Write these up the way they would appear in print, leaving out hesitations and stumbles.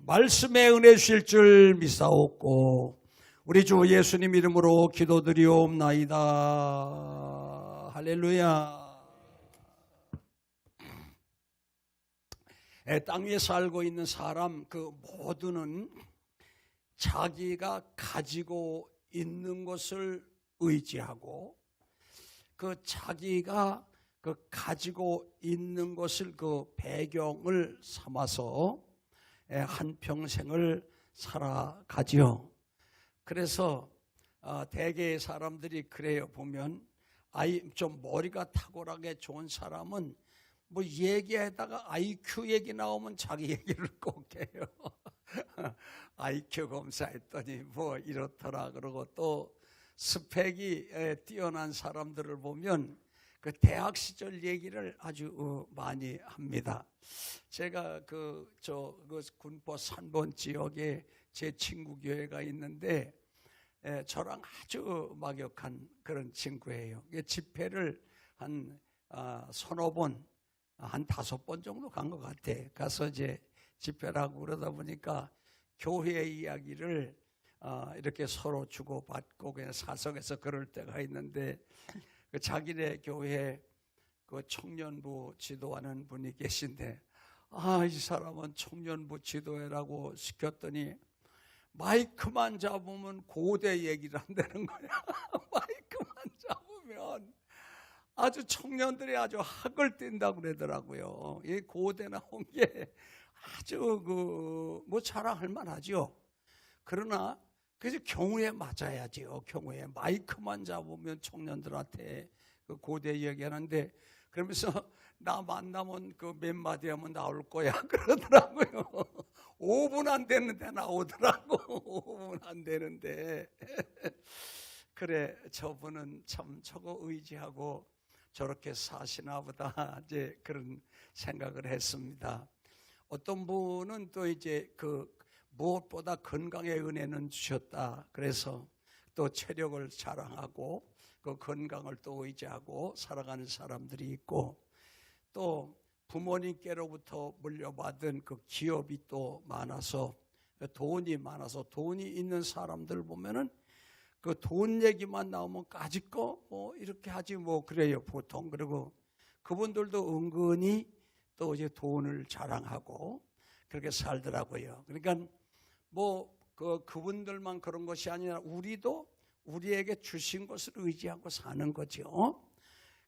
말씀에 은혜 주실 줄 믿사옵고 우리 주 예수님 이름으로 기도드리옵나이다. 할렐루야. 땅 위에 살고 있는 사람 그 모두는 자기가 가지고 있는 것을 의지하고 그 자기가 그 가지고 있는 것을 그 배경을 삼아서 한평생을 살아가지요. 그래서 대개의 사람들이 그래요. 보면 좀 머리가 탁월하게 좋은 사람은 뭐 얘기하다가 IQ 얘기 나오면 자기 얘기를 꼭 해요. IQ 검사했더니 뭐 이렇더라 그러고, 또 스펙이 뛰어난 사람들을 보면 그 대학 시절 얘기를 아주 많이 합니다. 제가 그 군포 산본 지역에 제 친구 교회가 있는데 저랑 아주 막역한 그런 친구예요. 집회를 한 서너 번, 한 5번 정도 간 것 같아. 가서 이제 집회라고 그러다 보니까 교회 이야기를 이렇게 서로 주고받고 그냥 사석에서 그럴 때가 있는데, 그 자기네 교회 그 청년부 지도하는 분이 계신데, 이 사람은 청년부 지도회라고 시켰더니 마이크만 잡으면 고대 얘기를 한다는 거야. 마이크만 잡으면 아주 청년들이 아주 학을 띈다고 그러더라고요. 이 고대 나온 게 아주 뭐 자랑할 만하죠. 그러나 그래서 경우에 맞아야지요. 경우에 마이크만 잡으면 청년들한테 그 고대 얘기하는데, 그러면서 나 만나면 그 몇 마디 하면 나올 거야 그러더라고요. 5분 안 되는데 나오더라고. 5분 안 되는데. 그래, 저분은 참 저거 의지하고 저렇게 사시나 보다, 이제 그런 생각을 했습니다. 어떤 분은 또 이제 무엇보다 건강의 은혜는 주셨다. 그래서 또 체력을 자랑하고 그 건강을 또 의지하고 살아가는 사람들이 있고, 또 부모님께로부터 물려받은 그 기업이 또 많아서 돈이 많아서 돈이 있는 사람들 보면은 그 돈 얘기만 나오면 까짓거 뭐 이렇게 하지 뭐 그래요 보통. 그리고 그분들도 은근히 또 이제 돈을 자랑하고 그렇게 살더라고요. 그러니까 뭐 그분들만 그런 것이 아니라 우리도 우리에게 주신 것을 의지하고 사는 거죠.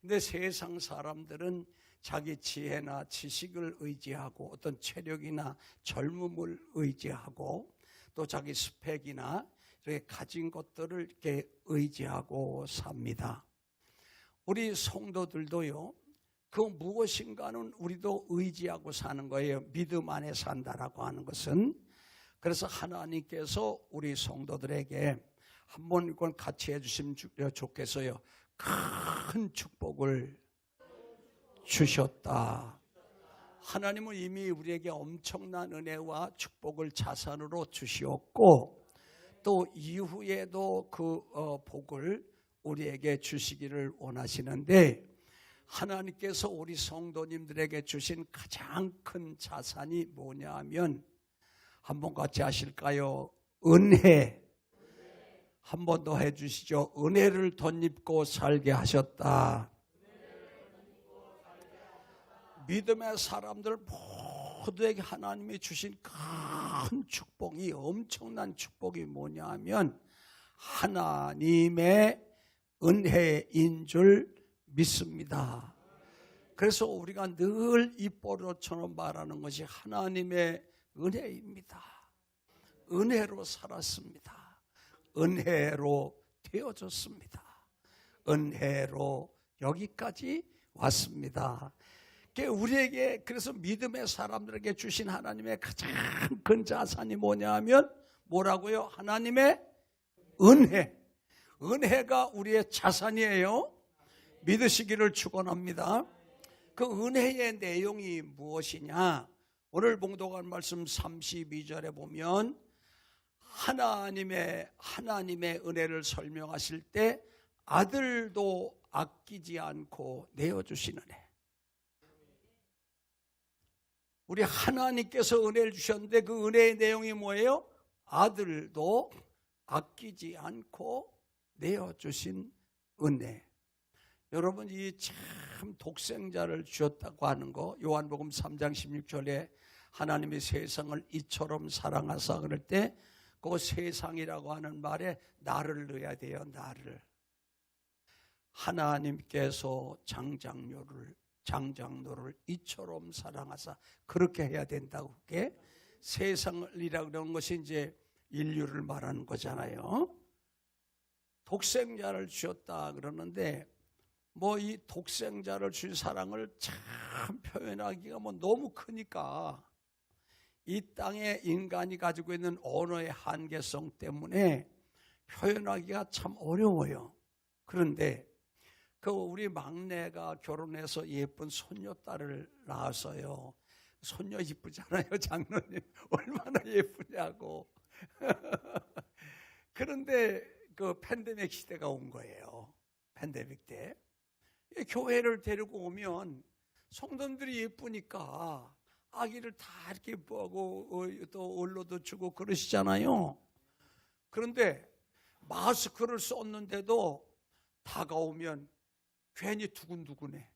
근데 세상 사람들은 자기 지혜나 지식을 의지하고 어떤 체력이나 젊음을 의지하고 또 자기 스펙이나 이렇게 가진 것들을 이렇게 의지하고 삽니다. 우리 성도들도요, 그 무엇인가는 우리도 의지하고 사는 거예요. 믿음 안에 산다라고 하는 것은. 그래서 하나님께서 우리 성도들에게 한번 이건 같이 해주시면 좋겠어요. 큰 축복을 주셨다. 하나님은 이미 우리에게 엄청난 은혜와 축복을 자산으로 주시었고, 또 이후에도 그 복을 우리에게 주시기를 원하시는데, 하나님께서 우리 성도님들에게 주신 가장 큰 자산이 뭐냐 하면, 한번 같이 하실까요? 은혜. 한 번 더 해주시죠. 은혜를 덧입고 살게 하셨다. 믿음의 사람들 모두에게 하나님이 주신 큰 축복이, 엄청난 축복이 뭐냐 하면 하나님의 은혜인 줄 믿습니다. 그래서 우리가 늘 입버릇처럼 말하는 것이 하나님의 은혜입니다. 은혜로 살았습니다. 은혜로 되어졌습니다. 은혜로 여기까지 왔습니다. 우리에게, 그래서 믿음의 사람들에게 주신 하나님의 가장 큰 자산이 뭐냐 하면 뭐라고요? 하나님의 은혜. 은혜가 우리의 자산이에요. 믿으시기를 축원합니다. 그 은혜의 내용이 무엇이냐? 오늘 봉독한 말씀 32절에 보면 하나님의 은혜를 설명하실 때 아들도 아끼지 않고 내어주신 은혜. 우리 하나님께서 은혜를 주셨는데 그 은혜의 내용이 뭐예요? 아들도 아끼지 않고 내어주신 은혜. 여러분, 이 참 독생자를 주셨다고 하는 거, 요한복음 3장 16절에 하나님이 세상을 이처럼 사랑하사 그럴 때 그 세상이라고 하는 말에 나를 넣어야 돼요. 나를. 하나님께서 장장로를 이처럼 사랑하사 그렇게 해야 된다고. 그게 세상이라고 그러는 것이 이제 인류를 말하는 거잖아요. 독생자를 주셨다 그러는데 뭐 이 독생자를 준 사랑을 참 표현하기가 뭐 너무 크니까 이 땅에 인간이 가지고 있는 언어의 한계성 때문에 표현하기가 참 어려워요. 그런데 그 우리 막내가 결혼해서 예쁜 손녀딸을 낳았어요. 손녀 이쁘잖아요. 장로님 얼마나 예쁘냐고. 그런데 그 팬데믹 시대가 온 거예요. 팬데믹 때 교회를 데리고 오면 성도들이 예쁘니까 아기를 다 이렇게 예뻐하고 또 얼로도 주고 그러시잖아요. 그런데 마스크를 썼는데도 다가오면 괜히 두근두근해.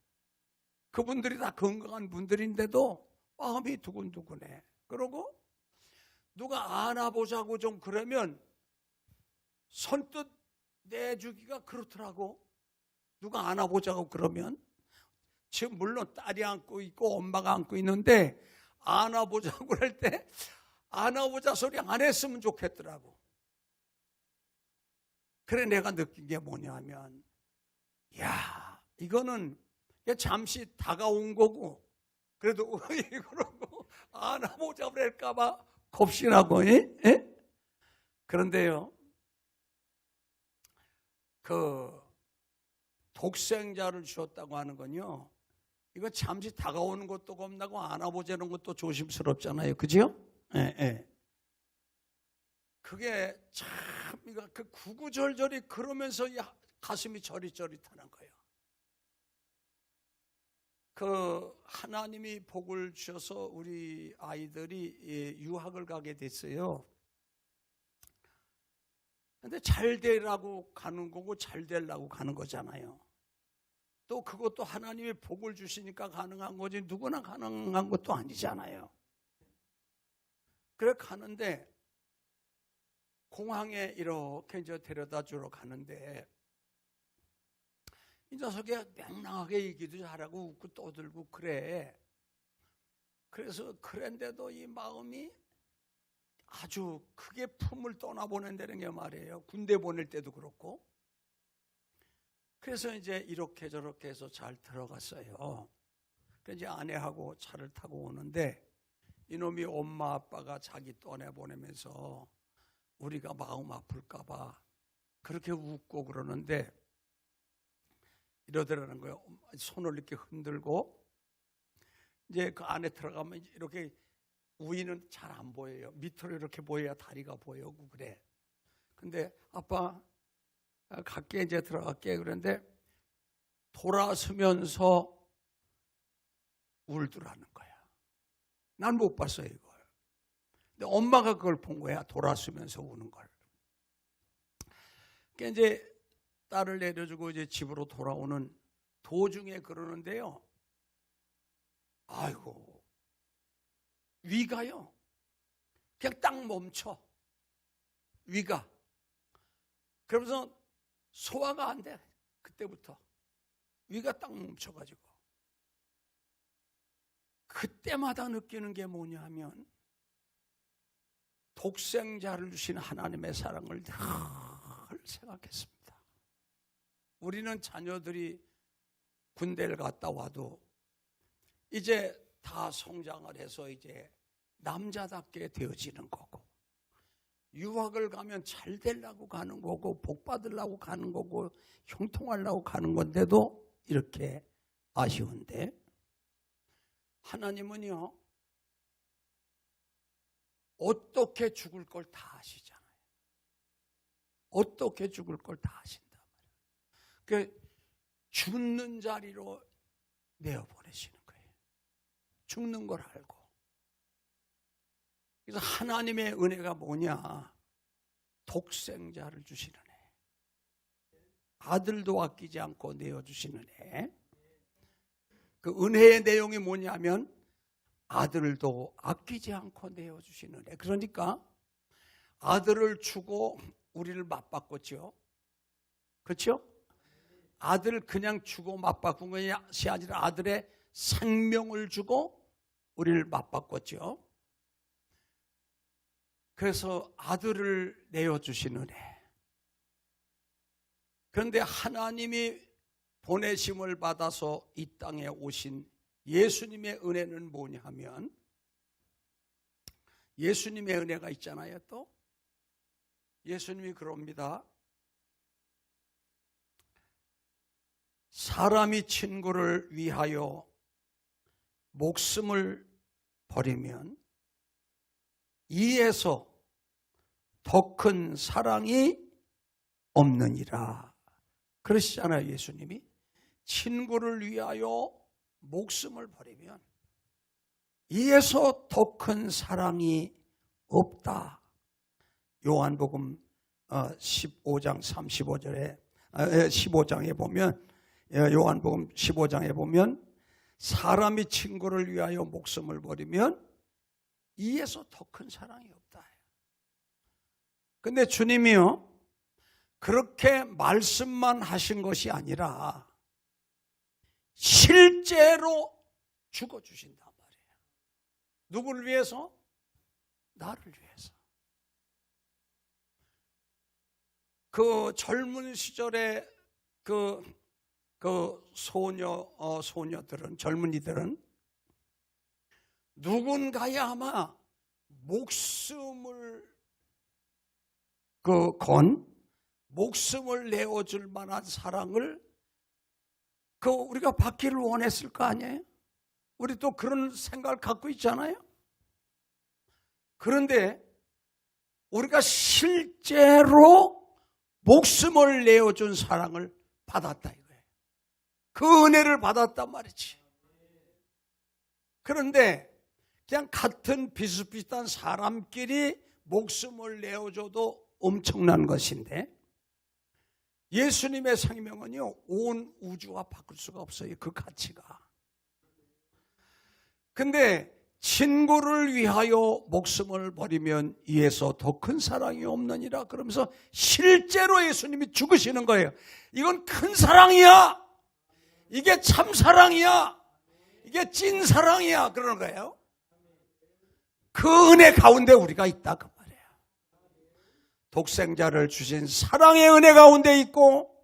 그분들이 다 건강한 분들인데도 마음이 두근두근해. 그러고 누가 안아보자고 좀 그러면 선뜻 내주기가 그렇더라고. 누가 안아보자고 그러면 지금 물론 딸이 안고 있고 엄마가 안고 있는데 안아보자고 할 때 안아보자 소리 안 했으면 좋겠더라고. 그래 내가 느낀 게 뭐냐면 야 이거는 잠시 다가온 거고 그래도 그러고 안아보자고 할까 봐 겁신하고. 그런데요 그 독생자를 주었다고 하는 건요 이거 잠시 다가오는 것도 겁나고 안아보자는 것도 조심스럽잖아요. 그죠? 예. 그게 참 이거 그 구구절절이 그러면서 가슴이 저릿저릿하는 거예요. 그 하나님이 복을 주셔서 우리 아이들이 유학을 가게 됐어요. 근데 잘 되라고 가는 거고 잘 되려고 가는 거잖아요. 또 그것도 하나님이 복을 주시니까 가능한 거지 누구나 가능한 것도 아니잖아요. 그래 가는데 공항에 이렇게 이제 데려다 주러 가는데 이 녀석이 맹랑하게 얘기도 잘하고 웃고 떠들고 그래. 그래서 그런데도 이 마음이 아주 크게 품을 떠나보낸다는 게 말이에요. 군대 보낼 때도 그렇고. 그래서 이제 이렇게 저렇게 해서 잘 들어갔어요. 그래서 이제 아내하고 차를 타고 오는데 이놈이 엄마 아빠가 자기 떠내보내면서 우리가 마음 아플까 봐 그렇게 웃고 그러는데 이러더라는 거예요. 손을 이렇게 흔들고 이제 그 안에 들어가면 이렇게 위는 잘 안 보여요. 밑으로 이렇게 보여야 다리가 보이고 그래. 근데 아빠 갈게 이제 들어갈게 그런데 돌아서면서 울더라는 거야. 난 못 봤어요 이걸. 근데 엄마가 그걸 본 거야. 돌아서면서 우는 걸. 그러니까 이제 딸을 내려주고 이제 집으로 돌아오는 도중에 그러는데요. 아이고 위가요. 그냥 딱 멈춰. 위가. 그러면서 소화가 안 돼. 그때부터. 위가 딱 멈춰가지고. 그때마다 느끼는 게 뭐냐 하면 독생자를 주신 하나님의 사랑을 늘 생각했습니다. 우리는 자녀들이 군대를 갔다 와도 이제 다 성장을 해서 이제 남자답게 되어지는 거고 유학을 가면 잘 되려고 가는 거고 복 받으려고 가는 거고 형통하려고 가는 건데도 이렇게 아쉬운데 하나님은요 어떻게 죽을 걸 다 아시잖아요. 어떻게 죽을 걸 다 아신단 말이에요. 그 죽는 자리로 내어보내시는 거예요. 죽는 걸 알고 그래서 하나님의 은혜가 뭐냐? 독생자를 주시는 애. 아들도 아끼지 않고 내어주시는 애. 그 은혜의 내용이 뭐냐면 아들도 아끼지 않고 내어주시는 애. 그러니까 아들을 주고 우리를 맞바꿨죠. 그렇죠? 아들을 그냥 주고 맞바꾼 것이 아니라 아들의 생명을 주고 우리를 맞바꿨죠. 그래서 아들을 내어주시는 애. 그런데 하나님이 보내심을 받아서 이 땅에 오신 예수님의 은혜는 뭐냐 하면, 예수님의 은혜가 있잖아요. 또 예수님이 그럽니다. 사람이 친구를 위하여 목숨을 버리면 이에서 더 큰 사랑이 없느니라. 그러시잖아요. 예수님이 친구를 위하여 목숨을 버리면 이에서 더 큰 사랑이 없다. 요한복음 15장 35절에 15장에 보면, 요한복음 15장에 보면 사람이 친구를 위하여 목숨을 버리면 이에서 더 큰 사랑이 없다. 근데 주님이요, 그렇게 말씀만 하신 것이 아니라 실제로 죽어주신단 말이에요. 누구를 위해서? 나를 위해서. 그 젊은 시절에 그 소녀들은, 젊은이들은 누군가야 아마 목숨을 목숨을 내어줄 만한 사랑을 우리가 받기를 원했을 거 아니에요? 우리 또 그런 생각을 갖고 있잖아요. 그런데 우리가 실제로 목숨을 내어준 사랑을 받았다 이거예요. 그 은혜를 받았단 말이지. 그런데 그냥 같은 비슷비슷한 사람끼리 목숨을 내어줘도 엄청난 것인데, 예수님의 생명은요 온 우주와 바꿀 수가 없어요. 그 가치가. 근데 친구를 위하여 목숨을 버리면 이에서 더 큰 사랑이 없느니라. 그러면서 실제로 예수님이 죽으시는 거예요. 이건 큰 사랑이야. 이게 참 사랑이야. 이게 찐 사랑이야. 그러는 거예요. 그 은혜 가운데 우리가 있다 그 말이에요. 독생자를 주신 사랑의 은혜 가운데 있고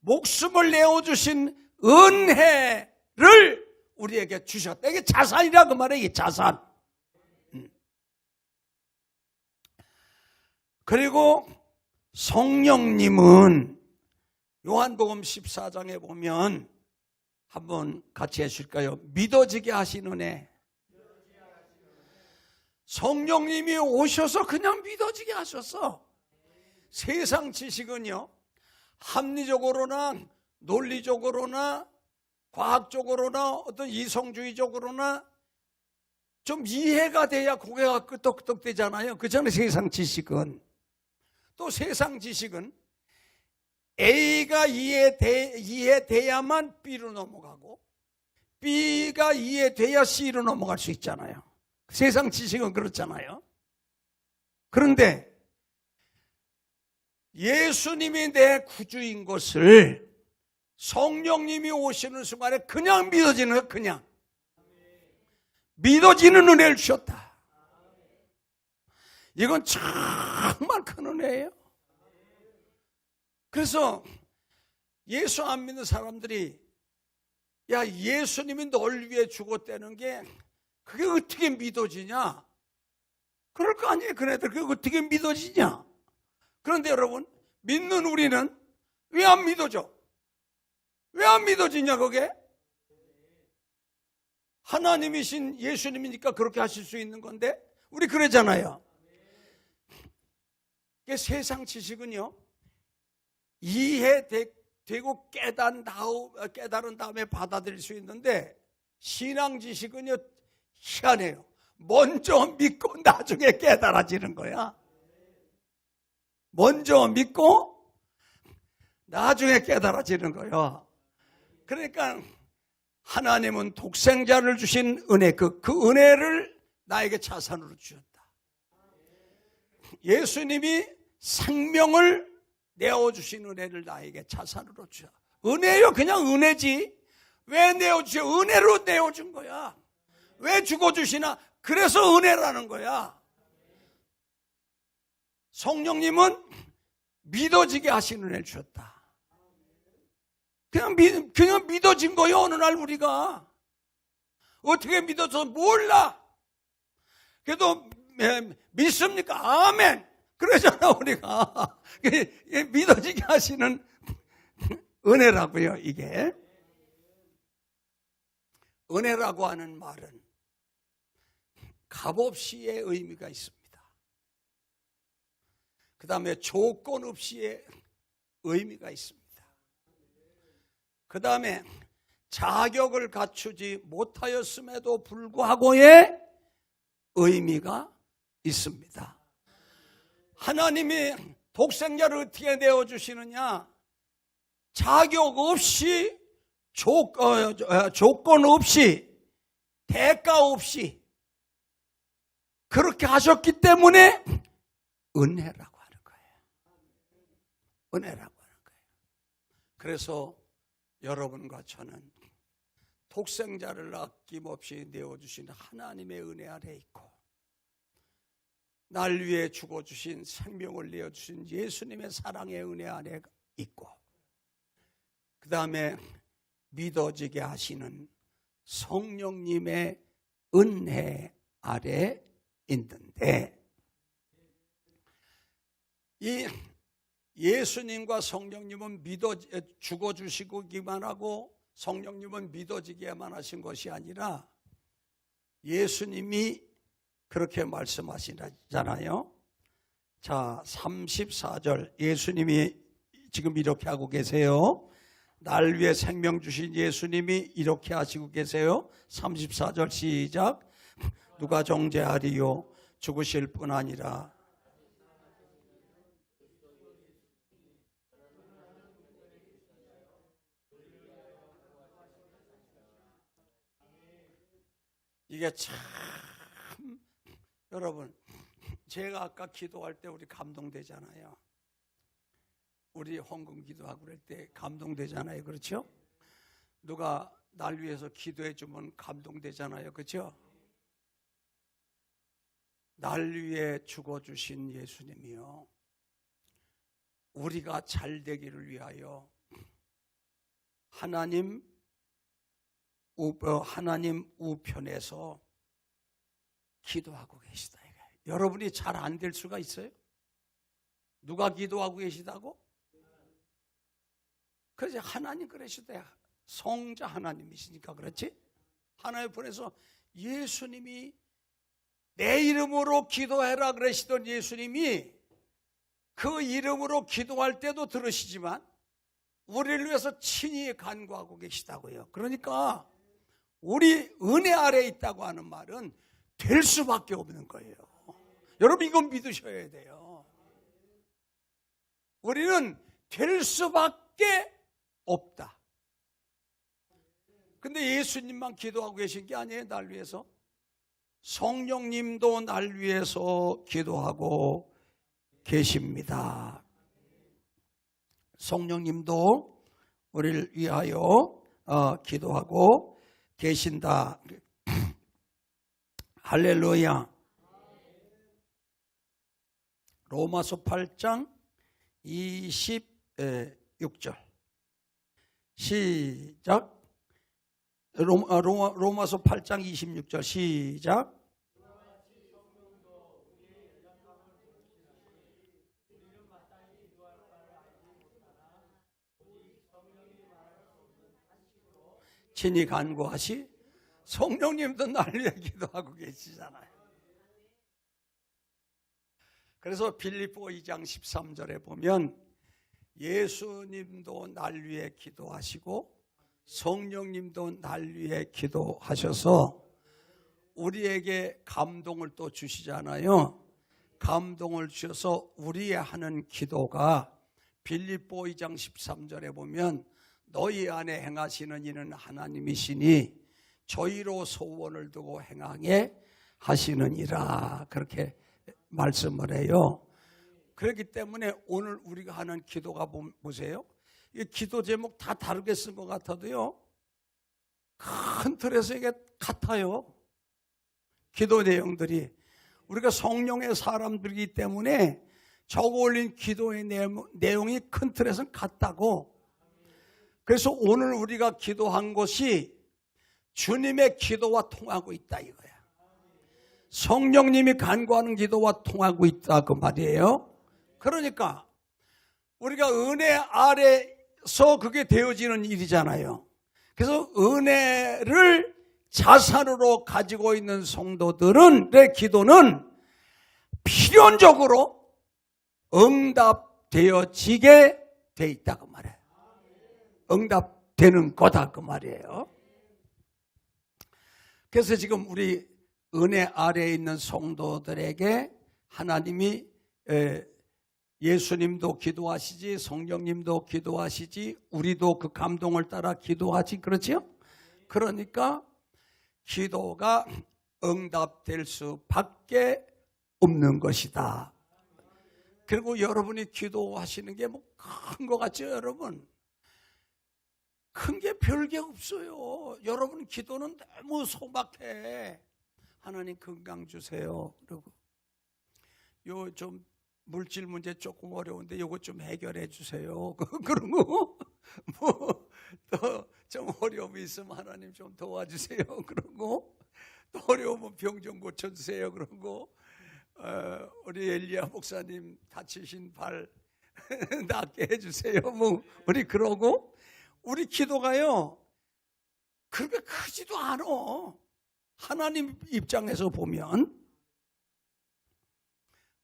목숨을 내어주신 은혜를 우리에게 주셨다. 이게 자산이라 그 말이에요. 이게 자산. 그리고 성령님은 요한복음 14장에 보면 한번 같이 해주실까요? 믿어지게 하시는 애. 성령님이 오셔서 그냥 믿어지게 하셨어. 세상 지식은요, 합리적으로나 논리적으로나 과학적으로나 어떤 이성주의적으로나 좀 이해가 돼야 고개가 끄덕끄덕 되잖아요. 그잖아요. 세상 지식은. 또 세상 지식은 A가 이해돼야만 B로 넘어가고 B가 이해돼야 C로 넘어갈 수 있잖아요. 세상 지식은 그렇잖아요. 그런데 예수님이 내 구주인 것을 성령님이 오시는 순간에 그냥 믿어지는 거예요. 그냥 믿어지는 은혜를 주셨다. 이건 정말 큰 은혜예요. 그래서 예수 안 믿는 사람들이 야, 예수님이 널 위해 죽었다는 게 그게 어떻게 믿어지냐? 그럴 거 아니에요. 그네들 그게 어떻게 믿어지냐? 그런데 여러분, 믿는 우리는 왜 안 믿어져? 왜 안 믿어지냐 그게? 하나님이신 예수님이니까 그렇게 하실 수 있는 건데 우리 그러잖아요. 세상 지식은요, 이해되고 깨달은 다음에 받아들일 수 있는데 신앙 지식은요 희한해요. 먼저 믿고 나중에 깨달아지는 거야. 먼저 믿고 나중에 깨달아지는 거야. 그러니까 하나님은 독생자를 주신 은혜, 그 은혜를 나에게 자산으로 주셨다. 예수님이 생명을 내어주신 은혜를 나에게 자산으로 주셨다. 은혜요, 그냥 은혜지. 왜 내어주셔? 은혜로 내어준 거야. 왜 죽어주시나? 그래서 은혜라는 거야. 성령님은 믿어지게 하신 은혜를 주셨다. 그냥 믿어진 거예요. 어느 날 우리가 어떻게 믿어서 몰라. 그래도 믿습니까? 아멘. 그러잖아 우리가. 믿어지게 하시는 은혜라고요. 이게 은혜라고 하는 말은 값없이의 의미가 있습니다. 그 다음에 조건 없이의 의미가 있습니다. 그 다음에 자격을 갖추지 못하였음에도 불구하고의 의미가 있습니다. 하나님이 독생자를 어떻게 내어주시느냐? 자격 없이, 조건 없이, 대가 없이 그렇게 하셨기 때문에 은혜라고 하는 거예요. 은혜라고 하는 거예요. 그래서 여러분과 저는 독생자를 아낌없이 내어주신 하나님의 은혜 아래 있고, 날 위해 죽어주신, 생명을 내어주신 예수님의 사랑의 은혜 안에 있고, 그 다음에 믿어지게 하시는 성령님의 은혜 아래 있는데, 이 예수님과 성령님은 죽어주시기만 하고 성령님은 믿어지게만 하신 것이 아니라 예수님이 그렇게 말씀하시잖아요. 자, 34절 예수님이 지금 이렇게 하고 계세요. 날 위해 생명 주신 예수님이 이렇게 하시고 계세요. 34절 시작. 누가 정죄하리요? 죽으실 뿐 아니라 이게 참, 여러분, 제가 아까 기도할 때 우리 감동되잖아요. 우리 헌금 기도하고 그럴 때 감동되잖아요. 그렇죠? 누가 날 위해서 기도해 주면 감동되잖아요. 그렇죠? 날 위해 죽어주신 예수님이요, 우리가 잘 되기를 위하여 하나님 우편에서 기도하고 계시다. 여러분이 잘 안 될 수가 있어요? 누가 기도하고 계시다고? 그래서 하나님 그러시다. 성자 하나님이시니까 그렇지? 하나님 보내서 예수님이 내 이름으로 기도해라 그러시던 예수님이 그 이름으로 기도할 때도 들으시지만 우리를 위해서 친히 간구하고 계시다고요. 그러니까 우리 은혜 아래 있다고 하는 말은 될 수밖에 없는 거예요. 여러분 이건 믿으셔야 돼요. 우리는 될 수밖에 없다. 근데 예수님만 기도하고 계신 게 아니에요. 날 위해서 성령님도 날 위해서 기도하고 계십니다. 성령님도 우리를 위하여 기도하고 계신다. 할렐루야. 로마서 8장 26절 시작. 로마서 8장 26절 시작. 친히 간구하시. 성령님도 날 위해 기도하고 계시잖아요. 그래서 빌립보 2장 13절에 보면 예수님도 날 위해 기도하시고 성령님도 날 위해 기도하셔서 우리에게 감동을 또 주시잖아요. 감동을 주셔서 우리의 하는 기도가 빌립보 2장 13절에 보면 너희 안에 행하시는 이는 하나님이시니 저희로 소원을 두고 행하게 하시느니라, 그렇게 말씀을 해요. 그렇기 때문에 오늘 우리가 하는 기도가 보세요. 이 기도 제목 다 다르게 쓴 것 같아도요, 큰 틀에서 이게 같아요. 기도 내용들이. 우리가 성령의 사람들이기 때문에 적어 올린 기도의 내용이 큰 틀에서는 같다고. 그래서 오늘 우리가 기도한 것이 주님의 기도와 통하고 있다 이거야. 성령님이 간구하는 기도와 통하고 있다 그 말이에요. 그러니까 우리가 은혜 아래서 그게 되어지는 일이잖아요. 그래서 은혜를 자산으로 가지고 있는 성도들의 기도는 필연적으로 응답되어지게 돼 있다 그 말이에요. 응답되는 거다 그 말이에요. 그래서 지금 우리 은혜 아래에 있는 성도들에게 하나님이 예수님도 기도하시지, 성령님도 기도하시지, 우리도 그 감동을 따라 기도하지, 그렇죠? 그러니까 기도가 응답될 수밖에 없는 것이다. 그리고 여러분이 기도하시는 게 뭐 큰 것 같죠, 여러분? 큰 게 별게 없어요. 여러분 기도는 너무 소박해. 하나님 건강 주세요. 그리고 요 좀 물질 문제 조금 어려운데 요거 좀 해결해 주세요. 그런 거 뭐 또 좀 어려움이 있으면 하나님 좀 도와주세요. 그런 거 또 어려우면 병 좀 고쳐주세요. 그런 거 우리 엘리야 목사님 다치신 발 낫게 해주세요. 뭐 우리 그러고 우리 기도가요 그렇게 크지도 않아. 하나님 입장에서 보면.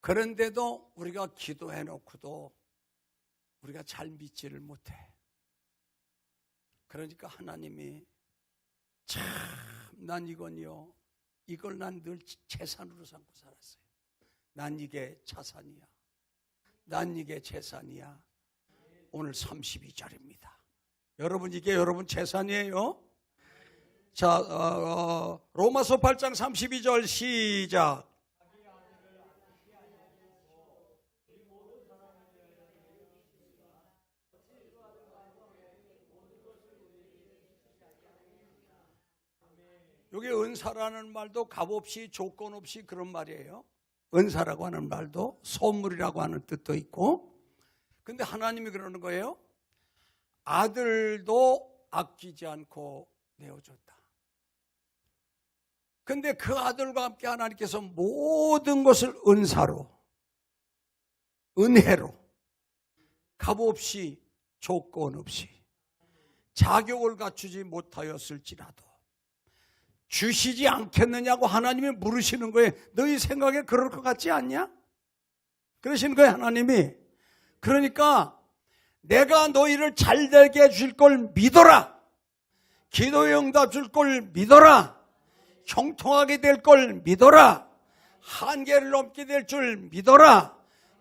그런데도 우리가 기도해 놓고도 우리가 잘 믿지를 못해. 그러니까 하나님이 참 난 이건요, 이걸 난 늘 재산으로 삼고 살았어요. 난 이게 자산이야. 난 이게 재산이야. 오늘 32절입니다. 여러분 이게 여러분 재산이에요. 자, 로마서 8장 32절 시작. 여기 은사라는 말도 값없이 조건 없이 그런 말이에요. 은사라고 하는 말도 선물이라고 하는 뜻도 있고. 근데 하나님이 그러는 거예요. 아들도 아끼지 않고 내어줬다. 근데 그 아들과 함께 하나님께서 모든 것을 은사로, 은혜로, 값없이 조건 없이 자격을 갖추지 못하였을지라도 주시지 않겠느냐고 하나님이 물으시는 거예요. 너희 생각에 그럴 것 같지 않냐? 그러시는 거예요, 하나님이. 그러니까 내가 너희를 잘되게 해줄 걸 믿어라. 기도에 응답 줄 걸 믿어라. 형통하게 될 걸 믿어라. 한계를 넘게 될 줄 믿어라.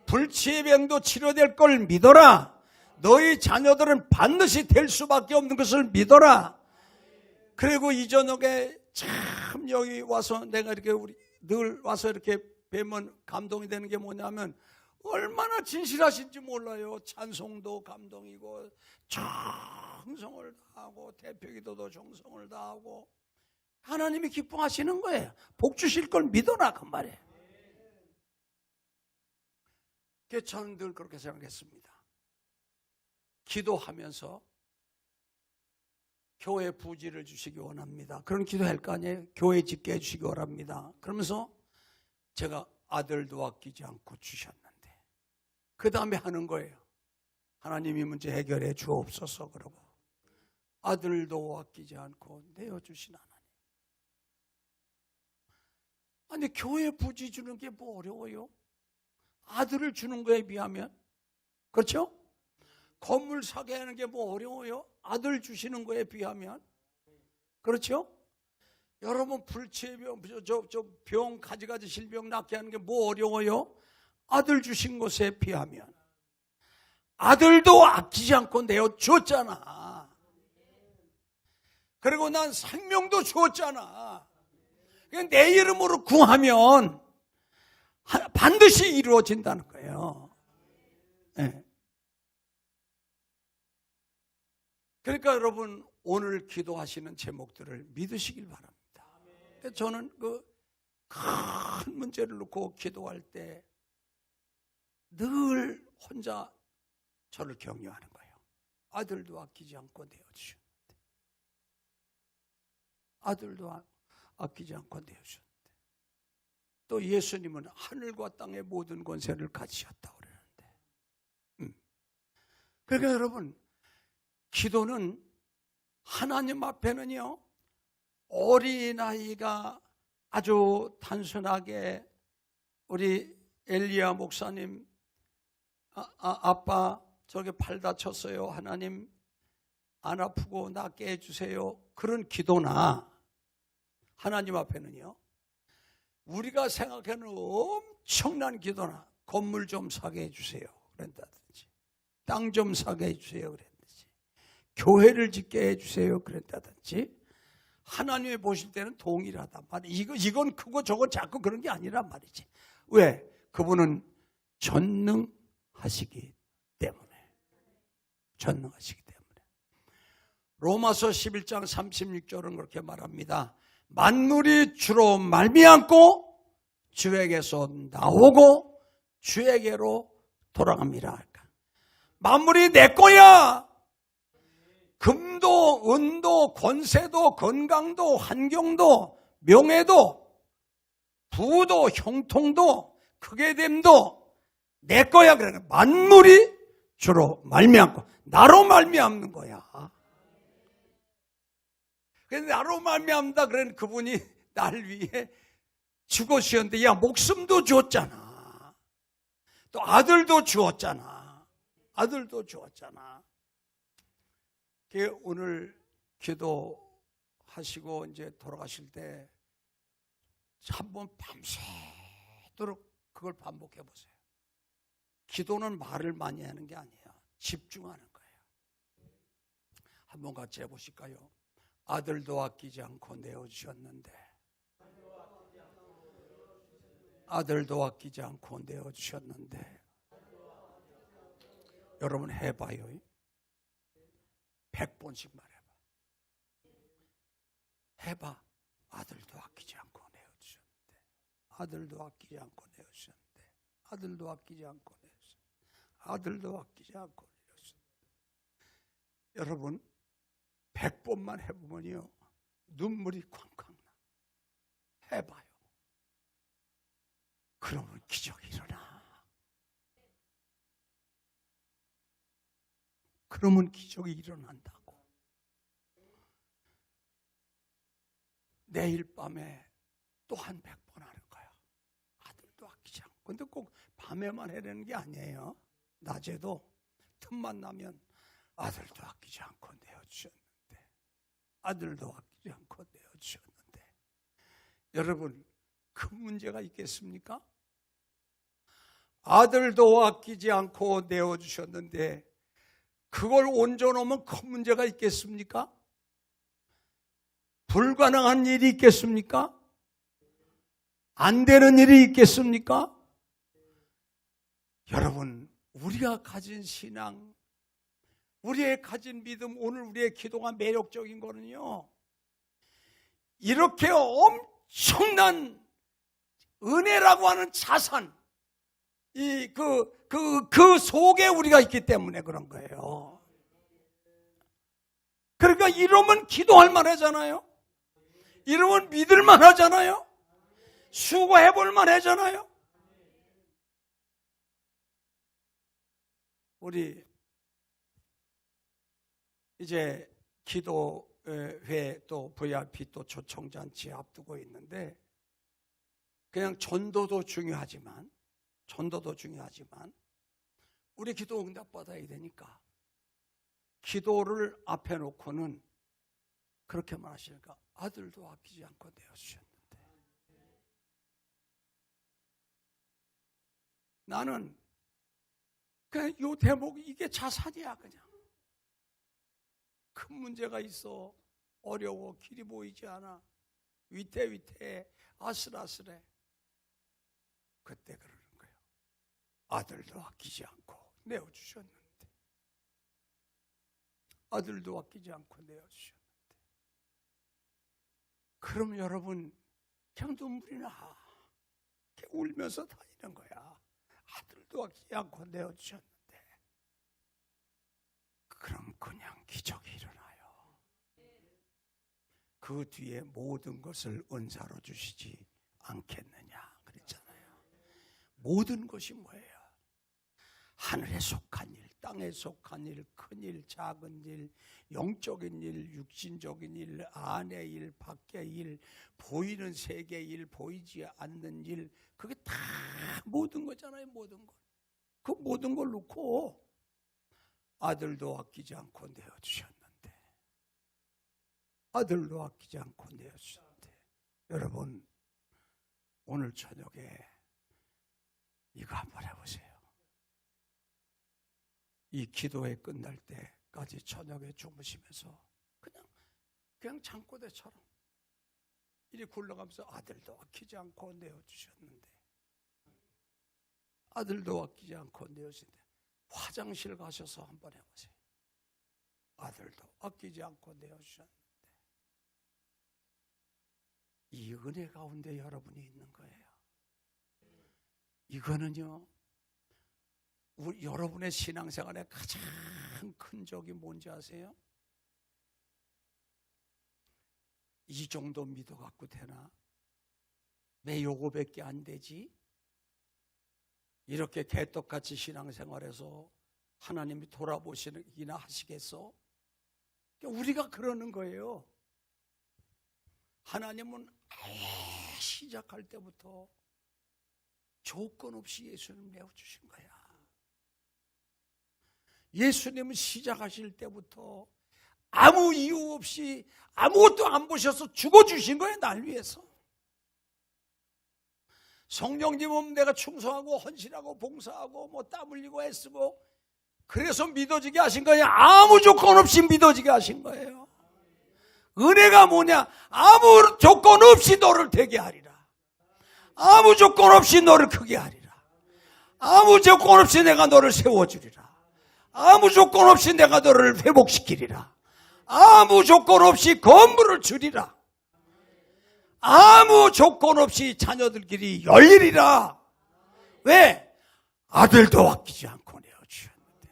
불치의 병도 치료될 걸 믿어라. 너희 자녀들은 반드시 될 수밖에 없는 것을 믿어라. 그리고 이 저녁에 참 여기 와서 내가 이렇게 늘 와서 이렇게 뵈면 감동이 되는 게 뭐냐면 얼마나 진실하신지 몰라요. 찬송도 감동이고 정성을 다하고 대표기도도 정성을 다하고 하나님이 기뻐하시는 거예요. 복 주실 걸 믿어라 그 말이에요. 그래서 저는 늘 그렇게 생각했습니다. 기도하면서 교회 부지를 주시기 원합니다. 그런 기도할 거 아니에요. 교회 짓게 해주시기 원합니다. 그러면서 제가 아들도 아끼지 않고 주셨는데 그 다음에 하는 거예요. 하나님이 문제 해결해 주옵소서. 그러고 아들도 아끼지 않고 내어주신 하나님. 아니 교회 부지 주는 게 뭐 어려워요? 아들을 주는 거에 비하면. 그렇죠? 건물 사게 하는 게 뭐 어려워요? 아들 주시는 거에 비하면. 그렇죠? 여러분 불치병, 병 가지가지 질병 낫게 하는 게 뭐 어려워요? 아들 주신 것에 비하면. 아들도 아끼지 않고 내어줬잖아. 그리고 난 생명도 주었잖아. 내 이름으로 구하면 반드시 이루어진다는 거예요. 네. 그러니까 여러분 오늘 기도하시는 제목들을 믿으시길 바랍니다. 저는 그 큰 문제를 놓고 기도할 때 늘 혼자 저를 격려하는 거예요. 아들도 아끼지 않고 내어주셨는데, 아들도 아끼지 않고 내어주셨는데, 또 예수님은 하늘과 땅의 모든 권세를 가지셨다고 그러는데, 그러니까 여러분 기도는 하나님 앞에는요, 어린아이가 아주 단순하게 우리 엘리야 목사님, 아빠 저기 팔 다쳤어요, 하나님 안 아프고 낫게 해주세요, 그런 기도나 하나님 앞에는요, 우리가 생각하는 엄청난 기도나 건물 좀 사게 해주세요 그런다든지, 땅 좀 사게 해주세요 그랬든지, 교회를 짓게 해주세요 그랬다든지, 하나님이 보실 때는 동일하단 말이에요. 이건 크고 저건 작고 그런 게 아니란 말이지. 왜? 그분은 전능하시기 때문에. 전능하시기 때문에. 로마서 11장 36절은 그렇게 말합니다. 만물이 주로 말미암고 주에게서 나오고 주에게로 돌아갑니다. 만물이 내 거야. 금도 은도 권세도 건강도 환경도 명예도 부도 형통도 크게됨도 내 거야. 그래. 만물이 주로 말미암고 나로 말미암는 거야. 그래서 나로 말미암다 그러는 그분이 날 위해 죽으셨는데, 야 목숨도 줬잖아. 또 아들도 주었잖아. 아들도 주었잖아. 오늘 기도하시고 이제 돌아가실 때 한번 밤새도록 그걸 반복해 보세요. 기도는 말을 많이 하는 게 아니에요. 집중하는 거예요. 한번 같이 해보실까요? 아들도 아끼지 않고 내어주셨는데, 아들도 아끼지 않고 내어주셨는데. 여러분 해봐요. 100번씩 말해봐. 해봐. 아들도 아끼지 않고 내어주셨는데, 아들도 아끼지 않고 내어주셨는데, 아들도 아끼지 않고 내어주셨는데, 아들도 아끼지 않고 내어주셨는데. 여러분 100번만 해보면요 눈물이 쾅쾅 나. 해봐요. 그러면 기적이 일어나. 그러면 기적이 일어난다고. 내일 밤에 또 한 100번 하는 거야. 아들도 아끼지 않고. 근데 꼭 밤에만 해라는 게 아니에요. 낮에도 틈만 나면 아들도 아끼지 않고 내어주셨는데, 아들도 아끼지 않고 내어주셨는데. 여러분 큰 문제가 있겠습니까? 아들도 아끼지 않고 내어주셨는데 그걸 얹어놓으면 큰 문제가 있겠습니까? 불가능한 일이 있겠습니까? 안 되는 일이 있겠습니까? 여러분 우리가 가진 신앙, 우리의 가진 믿음, 오늘 우리의 기도가 매력적인 거는요, 이렇게 엄청난 은혜라고 하는 자산, 그 속에 우리가 있기 때문에 그런 거예요. 그러니까 이러면 기도할 만하잖아요. 이러면 믿을 만하잖아요. 수고해 볼 만하잖아요. 우리 이제 기도회 또 VIP 또 초청잔치 앞두고 있는데, 그냥 전도도 중요하지만 우리 기도 응답 받아야 되니까 기도를 앞에 놓고는 그렇게만 하시니까 아들도 아끼지 않고 내어주셨는데, 나는 그냥 요 대목 이게 자산이야. 그냥 큰 문제가 있어, 어려워, 길이 보이지 않아, 위태위태해, 아슬아슬해. 그때 그러는 거예요. 아들도 아끼지 않고 내어주셨는데, 아들도 아끼지 않고 내어주셨는데. 그럼 여러분 그냥 눈물이 나. 울면서 다니는 거야. 아들도 아끼지 않고 내어주셨는데. 그럼 그냥 기적이 일어나요. 그 뒤에 모든 것을 은사로 주시지 않겠느냐 그랬잖아요. 모든 것이 뭐예요? 하늘에 속한 일, 땅에 속한 일, 큰 일, 작은 일, 영적인 일, 육신적인 일, 안의 일, 밖의 일, 보이는 세계 일, 보이지 않는 일, 그게 다 모든 거잖아요. 모든 것. 그 모든 걸 놓고 아들도 아끼지 않고 내어주셨는데, 아들도 아끼지 않고 내어주셨는데. 여러분, 오늘 저녁에 이거 한번 해보세요. 이 기도회 끝날 때까지 저녁에 주무시면서 그냥 잠꼬대처럼 이리 굴러가면서 아들도 아끼지 않고 내어주셨는데, 아들도 아끼지 않고 내어주셨는데. 화장실 가셔서 한번 해보세요. 아들도 아끼지 않고 내어주셨는데. 이 은혜 가운데 여러분이 있는 거예요. 이거는요, 여러분의 신앙생활에 가장 큰 적이 뭔지 아세요? 이 정도 믿어갖고 되나? 왜 요거밖에 안 되지? 이렇게 개떡같이 신앙생활에서 하나님이 돌아보시기나 하시겠어? 우리가 그러는 거예요. 하나님은 아예 시작할 때부터 조건 없이 예수님 내어주신 거야. 예수님은 시작하실 때부터 아무 이유 없이 아무것도 안 보셔서 죽어주신 거예요. 날 위해서. 성령님은 내가 충성하고 헌신하고 봉사하고 뭐 땀 흘리고 애쓰고 그래서 믿어지게 하신 거예요. 아무 조건 없이 믿어지게 하신 거예요. 은혜가 뭐냐? 아무 조건 없이 너를 되게 하리라. 아무 조건 없이 너를 크게 하리라. 아무 조건 없이 내가 너를 세워주리라. 아무 조건 없이 내가 너를 회복시키리라. 아무 조건 없이 건물을 주리라. 아무 조건 없이 자녀들끼리 열리리라. 왜? 아들도 아끼지 않고 내어주셨는데.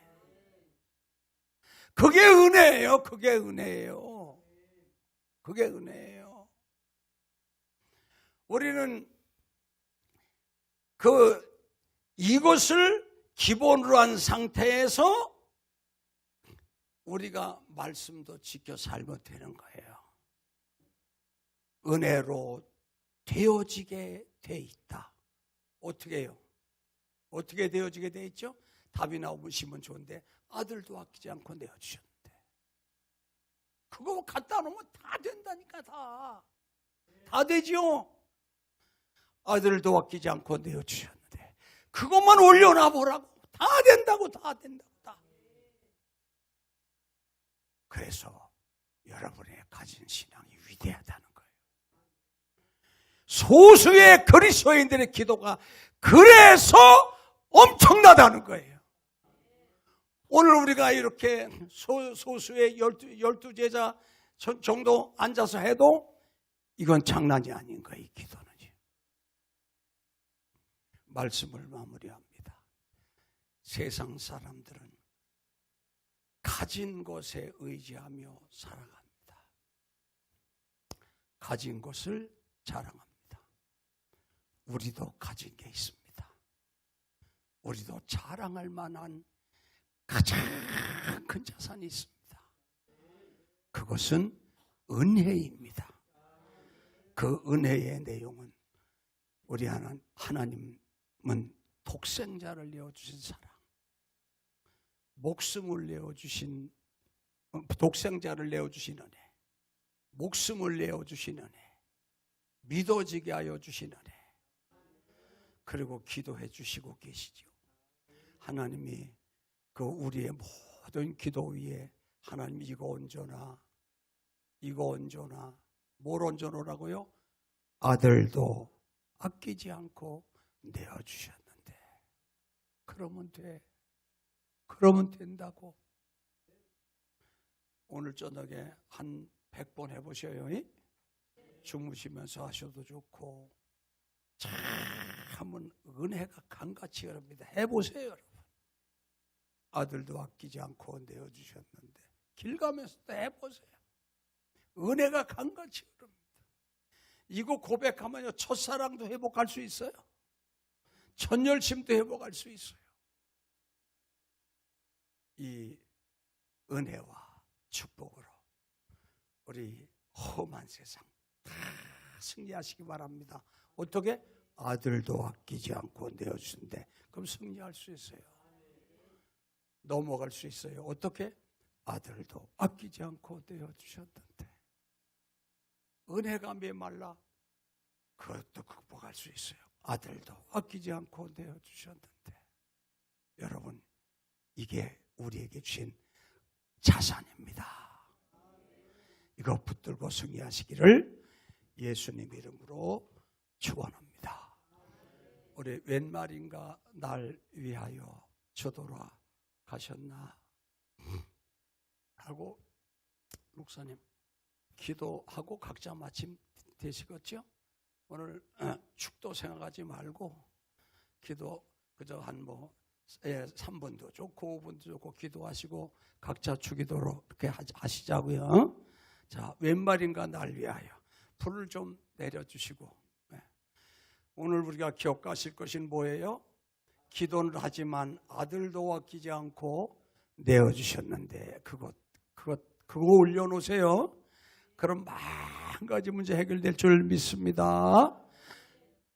그게 은혜예요. 그게 은혜예요. 그게 은혜예요. 우리는 이것을 기본으로 한 상태에서 우리가 말씀도 지켜 살면 되는 거예요. 은혜로 되어지게 돼 있다. 어떻게 해요? 어떻게 되어지게 돼 있죠? 답이 나오시면 좋은데 아들도 아끼지 않고 내어주셨는데. 그거 갖다 놓으면 다 된다니까. 다 되죠. 아들도 아끼지 않고 내어주셨는데 그것만 올려놔 보라고. 다 된다고. 다 된다고. 다. 그래서 여러분의 가진 신앙이 위대하다는 거예요. 소수의 그리스도인들의 기도가 그래서 엄청나다는 거예요. 오늘 우리가 이렇게 소수의 12제자 정도 앉아서 해도 이건 장난이 아닌 거예요. 이 기도는. 말씀을 마무리합니다. 세상 사람들은 가진 것에 의지하며 살아갑니다. 가진 것을 자랑합니다. 우리도 가진 게 있습니다. 우리도 자랑할 만한 가장 큰 자산이 있습니다. 그것은 은혜입니다. 그 은혜의 내용은 우리 하나님은 독생자를 내어주신 사랑, 목숨을 내어주신 독생자를 내어주신 은혜, 목숨을 내어주시는 애, 믿어지게 하여 주시는 애, 그리고 기도해 주시고 계시죠. 하나님이 그 우리의 모든 기도 위에 하나님 이거 얹어놔, 이거 얹어놔. 뭘 얹어놓으라고요? 아들도 아끼지 않고 내어주셨는데. 그러면 돼. 그러면 된다고. 오늘 저녁에 한 100번 해보셔요. 주무시면서 하셔도 좋고. 참은 은혜가 강같이 흐릅니다. 해보세요, 여러분. 아들도 아끼지 않고 내어주셨는데. 길 가면서도 해보세요. 은혜가 강같이 흐릅니다. 이거 고백하면요, 첫사랑도 회복할 수 있어요. 전열심도 회복할 수 있어요. 이 은혜와 축복으로 우리 험한 세상 다 승리하시기 바랍니다. 어떻게? 아들도 아끼지 않고 내어주신데, 그럼 승리할 수 있어요. 넘어갈 수 있어요. 어떻게? 아들도 아끼지 않고 내어주셨는데. 은혜가 메말라, 그것도 극복할 수 있어요. 아들도 아끼지 않고 내어주셨는데. 여러분, 이게 우리에게 주신 자산입니다. 이거 붙들고 승리하시기를 예수님 이름으로 축원합니다. 우리 웬 말인가 날 위하여 저돌아 가셨나 하고 목사님 기도하고 각자 마침 되시겠죠? 오늘 축도 생각하지 말고 기도 그저 한 3분도 좋고 5분도 좋고 기도하시고 각자 주기도로 이렇게 하시자고요. 자, 웬 말인가 날 위하여 불을 좀 내려주시고. 오늘 우리가 기억하실 것은 뭐예요? 기도는 하지만 아들도 아끼지 않고 내어주셨는데 그거 올려놓으세요. 그럼 만 가지 문제 해결될 줄 믿습니다.